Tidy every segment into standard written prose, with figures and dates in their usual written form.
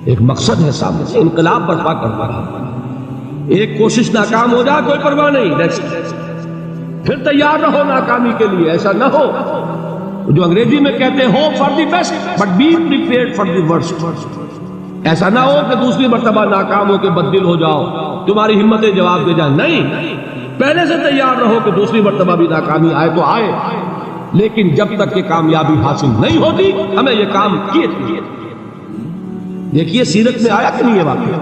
ایک مقصد ہے سامنے سے، انقلاب برپا کرنا ہے۔ ایک کوشش ناکام ہو جائے کوئی پرواہ نہیں، پھر تیار رہو ناکامی کے لیے۔ ایسا نہ ہو جو انگریزی میں کہتے ہیں hope for the best but be prepared for the worst۔ ایسا نہ ہو کہ دوسری مرتبہ ناکام ہو کے بددل ہو جاؤ، تمہاری ہمتیں جواب دے جائیں۔ نہیں، پہلے سے تیار رہو کہ دوسری مرتبہ بھی ناکامی آئے تو آئے، لیکن جب تک کہ کامیابی حاصل نہیں ہوتی ہمیں یہ کام کیے تھے۔ دیکھیے سیرت میں آیا کہ نہیں یہ واقعہ؟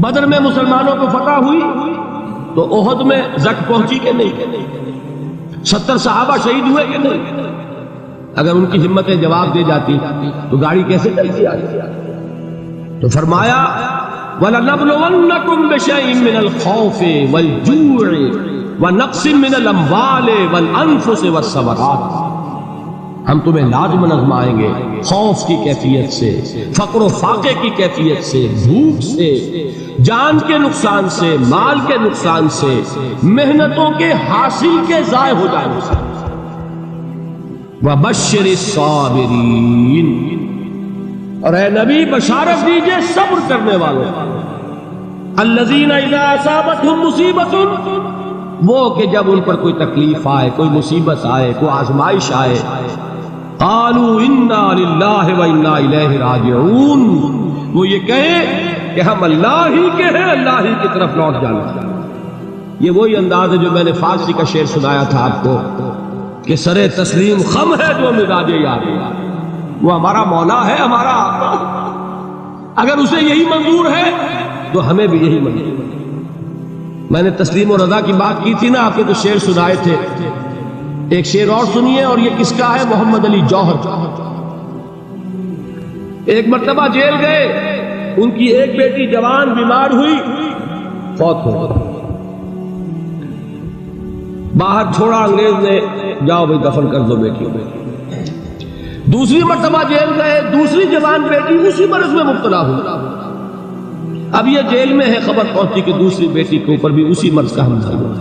بدر میں مسلمانوں کو فتح ہوئی تو احد میں زک پہنچی کہ نہیں؟ 70 صحابہ شہید ہوئے کہ نہیں؟ اگر ان کی ہمتیں جواب دے جاتی تو گاڑی کیسے چلتی آتی؟ تو فرمایا وَلَنَبْلُوَنَّكُمْ بِشَيْءٍ مِّنَ الْخَوْفِ وَالْجُوعِ وَنَقْصٍ مِّنَ الْأَمْوَالِ وَالْأَنفُسِ وَالثَّمَرَاتِ۔ ہم تمہیں لازم آزمائیں گے خوف کی کیفیت سے، فقر و فاقے کی کیفیت سے، بھوک سے، جان کے نقصان سے، مال کے نقصان سے، محنتوں کے حاصل کے ضائع ہو جانے سے۔ وَبَشِّرِ الصَّابِرِينَ، اور اے نبی بشارت دیجئے صبر کرنے والوں۔ الَّذِينَ إِذَا أَصَابَتْهُمْ مُصِيبَةٌ، وہ کہ جب ان پر کوئی تکلیف آئے، کوئی مصیبت آئے، کوئی آزمائش آئے، قالوا انا للہ وانا الیہ راجعون، وہ یہ کہیں کہ ہم اللہ ہی کے ہیں، اللہ ہی کی طرف لوٹ جانا چاہتے۔ یہ وہی انداز ہے جو میں نے فارسی کا شعر سنایا تھا آپ کو کہ سر تسلیم خم ہے جو مزاج یار، وہ ہمارا مولا ہے، ہمارا آقا، اگر اسے یہی منظور ہے تو ہمیں بھی یہی منظور ہے۔ میں نے تسلیم و رضا کی بات کی تھی نا، آپ کے تو شعر سنائے تھے، ایک شعر اور سنیے، اور یہ کس کا ہے؟ محمد علی جوہر۔ ایک مرتبہ جیل گئے، ان کی ایک بیٹی جوان بیمار ہوئی، فوت ہو گئی، باہر چھوڑا انگریز نے، جاؤ بھائی دفن کر دو بیٹی۔ دوسری مرتبہ جیل گئے، دوسری جوان بیٹی اسی مرض میں مبتلا ہوئی۔ اب یہ جیل میں ہے، خبر پہنچی کہ دوسری بیٹی کے اوپر بھی اسی مرض کا حملہ ہوا۔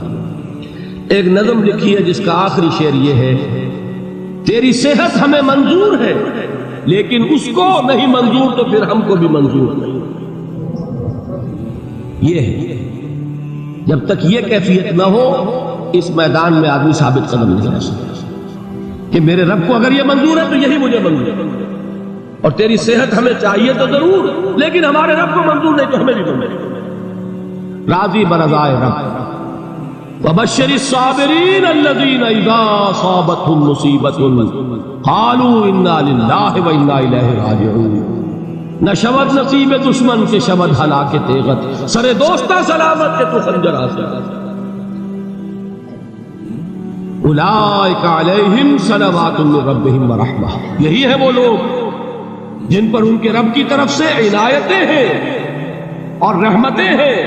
ایک نظم لکھی ہے جس کا آخری شعر یہ ہے، تیری صحت ہمیں منظور ہے لیکن اس کو نہیں منظور تو پھر ہم کو بھی منظور نہیں۔ یہ ہے، جب تک یہ کیفیت نہ ہو اس میدان میں آدمی ثابت قدم نہیں رہ سکتا کہ میرے رب کو اگر یہ منظور ہے تو یہی مجھے منظور ہے، اور تیری صحت ہمیں چاہیے تو ضرور، لیکن ہمارے رب کو منظور نہیں تو ہمیں بھی منظور۔ راضی برضائے رب۔ وَبَشِّرِ الصَّابِرِينَ الَّذِينَ إِذَا أَصَابَتْهُمْ مُصِيبَةٌ قَالُوا إِنَّا لِلَّهِ وَإِنَّا إِلَيْهِ رَاجِعُونَ۔ نہ شود نصیب دشمن کے شود ہلاک تیغت، سر دوستہ سلامت کے تو خنجر حاصل۔ اولئک علیہم صلوات من ربہم ورحمہ، یہی ہے وہ لوگ جن پر ان کے رب کی طرف سے عنایتیں ہیں اور رحمتیں ہیں۔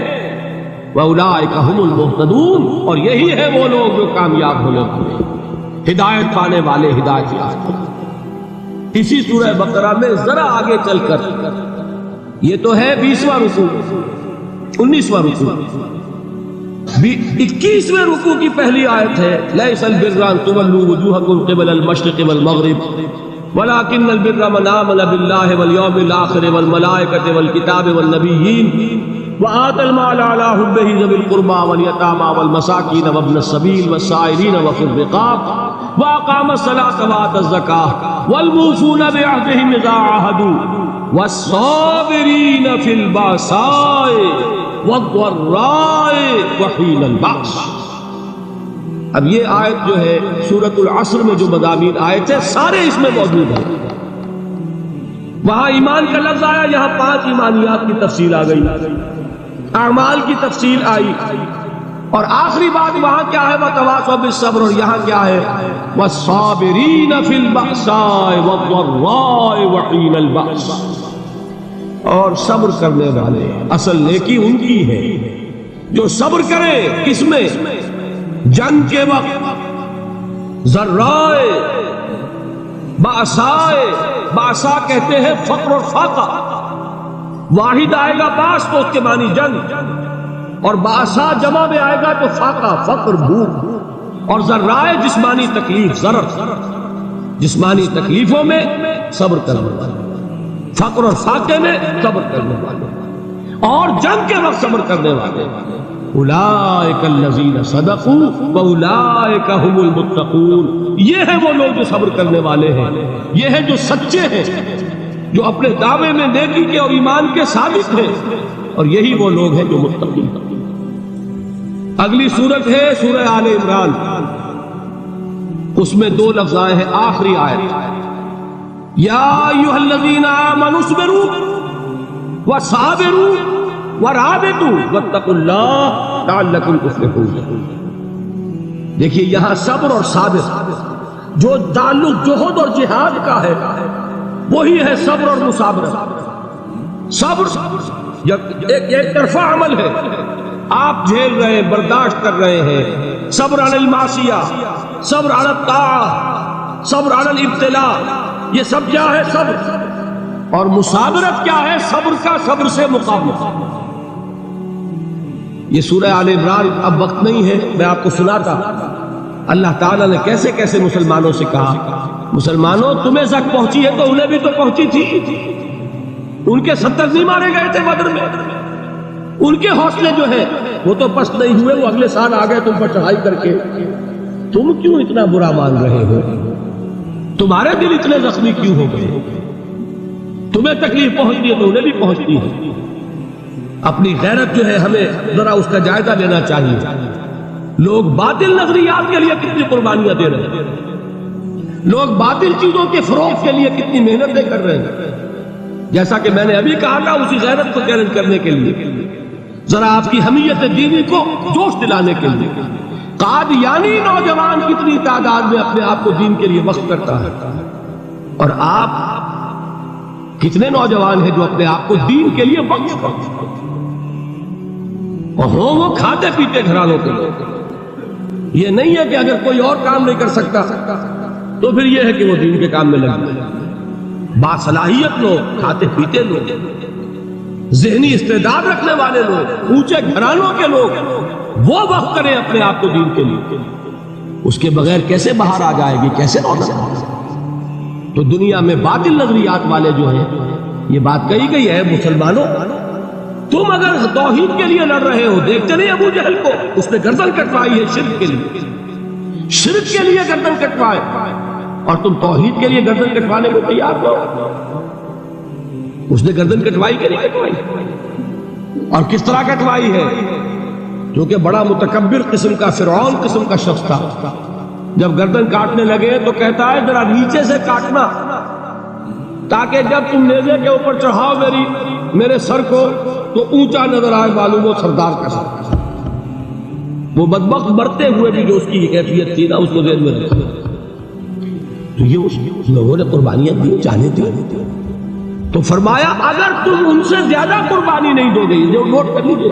وَأُولَٰئِكَ هُمُ الْمُهْتَدُونَ، اور یہی ہے وہ لوگ جو کامیاب ہونے والے، ہدایت پانے والے، ہدایت یافتہ۔ اسی سورہ بقرہ میں ذرا آگے چل کر، یہ تو ہے 20واں رکوع، 19واں رکوع، 21ویں رکوع کی پہلی آیت ہے، لَيْسَ الْبِرَّ أَن تُوَلُّوا وُجُوهَكُمْ قِبَلَ الْمَشْرِقِ وَالْمَغْرِبِ وَلَٰكِنَّ الْبِرَّ مَنْ آمَنَ بِاللَّهِ وَالْيَوْمِ الْآخِرِ وَالْمَلَائِكَةِ وَالْكِتَابِ وَالنَّبِيِّينَ وَآتَى المال على حبه ذوي القربى واليتامى والمساكين وابن السبيل والسائلين وفي الرقاب وأقام الصلاة وآتى الزكاة والموفون بعهدهم إذا عاهدوا والصابرين في البأساء والضراء وحين البأس۔ اب یہ آیت جو ہے سورۃ العصر میں جو مضامین آئے تھے سارے اس میں موجود ہیں۔ وہاں ایمان کا لفظ آیا، یہاں 5 ایمانیات کی تفصیل آ گئی، اعمال کی تفصیل آئی، اور آخری بات وہاں کیا ہے؟ وَتَوَاصَوْا بِالصَّبْرِ، اور یہاں کیا ہے؟ وَالصَّابِرِينَ فِي الْبَأْسَاءِ وَالضَّرَّاءِ وَحِينَ الْبَأْسِ، اور صبر کرنے والے، اصل نیکی ان کی ہے جو صبر کرے، کس میں؟ جنگ کے وقت، ذرائے، بأسائے، بأسا کہتے ہیں فقر اور فاقہ، واحد آئے گا باس تو اس کے معنی جنگ، اور بأسا جمع میں آئے گا تو فاقہ، فقر، بھوک، اور ذرائے جسمانی تکلیف، ضرر، جسمانی تکلیفوں میں صبر کرنا۔ فقر اور فاقے میں صبر کرنے والے، اور جنگ کے وقت صبر کرنے والے، اولئک الذین صدقوا واولئک هم المتقون، یہ ہیں وہ لوگ جو صبر کرنے والے ہیں، یہ ہیں جو سچے ہیں، جو اپنے دعوے میں نیکی کے اور ایمان کے ثابت ہیں، اور یہی وہ لوگ ہیں جو متقی ہیں۔ اگلی سورت ہے سورہ آل عمران، اس میں 2 لفظ آئے ہیں آخری آیت، یا ایھا الذین آمنوا اصبروا وصابروا ورابطوا واتقوا اللہ لعلکم تفلحون۔ دیکھیے یہاں صبر اور صابر جو تعلق جہد اور جہاد کا ہے وہی ہے صبر اور مصابرت۔ صبر ایک طرفہ عمل ہے، آپ جھیل رہے ہیں، برداشت کر رہے ہیں، صبر علی المعصیہ، صبر علی الطاعہ، صبر علی الابتلاء، یہ سب کیا ہے؟ صبر۔ اور مصابرت کیا ہے؟ صبر کا صبر سے مقابلہ۔ یہ سورہ آل عمران اب وقت نہیں ہے، میں آپ کو سناتا اللہ تعالیٰ نے کیسے کیسے مسلمانوں سے کہا، مسلمانوں تمہیں زک پہنچی ہے تو انہیں بھی تو پہنچی تھی، ان کے 70 نہیں مارے گئے تھے بدر میں، ان کے حوصلے جو ہیں وہ تو پست نہیں ہوئے، وہ اگلے سال آ گئے تم پر چڑھائی کر کے، تم کیوں اتنا برا مان رہے ہو؟ تمہارے دل اتنے زخمی کیوں ہو گئے؟ تمہیں تکلیف پہنچتی ہے تو انہیں بھی پہنچتی ہے۔ اپنی غیرت جو ہے ہمیں ذرا اس کا جائزہ لینا چاہیے۔ لوگ باطل نظریات کے لیے کتنی قربانیاں دے رہے ہیں، لوگ باطل چیزوں کے فروغ کے لیے کتنی محنتیں کر رہے ہیں۔ جیسا کہ میں نے ابھی کہا تھا، اسی غیرت کو چیلنج کرنے کے لیے، ذرا آپ کی حمیت دینی کو جوش دلانے کے لیے، قادیانی نوجوان کتنی تعداد میں اپنے آپ کو دین کے لیے وقف کرتا ہے، اور آپ کتنے نوجوان ہیں جو اپنے آپ کو دین کے لیے وقف کرتے ہیں، اور ہوں وہ کھاتے پیتے گھرانوں کے لوگ۔ یہ نہیں ہے کہ اگر کوئی اور کام نہیں کر سکتا تو پھر یہ ہے کہ وہ دین کے کام میں لگ جائے۔ باصلاحیت لوگ، کھاتے پیتے لوگ، ذہنی استعداد رکھنے والے لوگ، اونچے گھرانوں کے لوگ، وہ وقف کریں اپنے آپ کو دین کے لیے۔ اس کے بغیر کیسے باہر آ جائے گی، کیسے روشن آ جائے گی؟ تو دنیا میں باطل نظریات والے جو ہیں، یہ بات کہی گئی ہے، مسلمانوں تم اگر توحید کے لیے لڑ رہے ہو، دیکھتے نہیں ابو جہل کو، اس نے گردن کٹوائی ہے شرک کے لیے، شرک کے لیے گردن کٹوائے، اور تم توحید کے لیے گردن کٹوانے کو تیار ہو؟ اس نے گردن کٹوائی کہ نہیں کٹوائی؟ اور کس طرح کٹوائی ہے؟ کیونکہ بڑا متکبر قسم کا، فرعون قسم کا شخص تھا، جب گردن کاٹنے لگے تو کہتا ہے ذرا نیچے سے کاٹنا، تاکہ جب تم نیزے کے اوپر چڑھاؤ میرے سر کو تو اونچا نظر آئے، معلوم ہو سردار کا سر۔ وہ بدبخت مرتے ہوئے بھی جو اس کی کیفیت تھی نا، اس کو ذہن میں رکھا۔ تو یہ اس لوگوں نے قربانیاں دی، جانے دی، تو فرمایا اگر تم ان سے زیادہ قربانی نہیں دو گے، جو نوٹ کر لیجیے،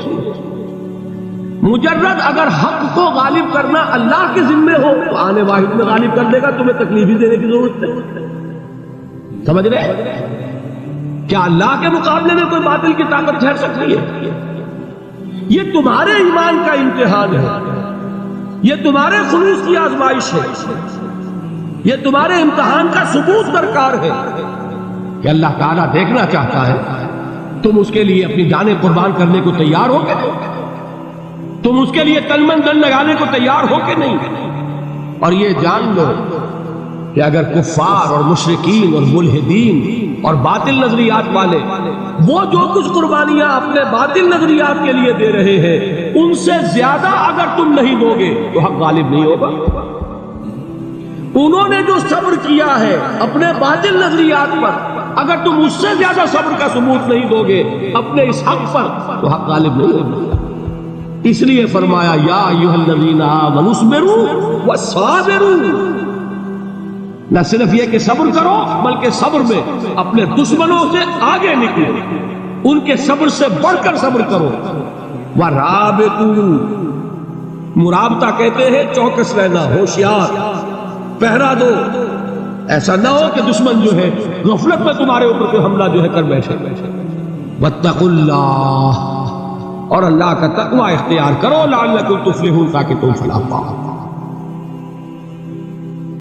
مجرد اگر حق کو غالب کرنا اللہ کے ذمے ہو تو آنے واحد میں غالب کر دے گا، تمہیں تکلیف ہی دینے کی ضرورت نہیں۔ سمجھ رہے؟ کیا اللہ کے مقابلے میں کوئی باطل کی طاقت ٹھہر سکتی ہے؟ یہ تمہارے ایمان کا امتحان ہے، یہ تمہارے خلوص کی آزمائش ہے، یہ تمہارے امتحان کا ثبوت درکار ہے کہ اللہ تعالیٰ دیکھنا چاہتا ہے تم اس کے لیے اپنی جانیں قربان کرنے کو تیار ہو کہ نہیں، تم اس کے لیے تن من دھن لگانے کو تیار ہو کہ نہیں۔ اور یہ جان لو کہ اگر کفار اور مشرکین اور ملحدین اور باطل نظریات والے وہ جو کچھ قربانیاں اپنے باطل نظریات کے لیے دے رہے ہیں، ان سے زیادہ اگر تم نہیں دو گے تو حق غالب نہیں ہوگا۔ انہوں نے جو صبر کیا ہے اپنے باطل نظریات پر، اگر تم اس سے زیادہ صبر کا ثبوت نہیں دو گے اپنے اس حق پر تو حق غالب نہیں ہوگا۔ اس لیے فرمایا یا ایھا الذین آمنوا اصبروا وصابروا، نہ صرف یہ کہ صبر کرو بلکہ صبر میں اپنے دشمنوں سے آگے نکلو، ان کے صبر سے بڑھ کر صبر کرو۔ ورابطوا، مرابطہ کہتے ہیں چوکس رہنا، ہوشیار، پہرا دو، ایسا نہ ہو کہ دشمن جو ہے غفلت میں تمہارے اوپر کوئی حملہ جو ہے کر بیٹھے۔ واتقوا اللہ، اور اللہ کا تقوی اختیار کرو، لعلکم تفلحون، تاکہ تم فلاح پاؤ۔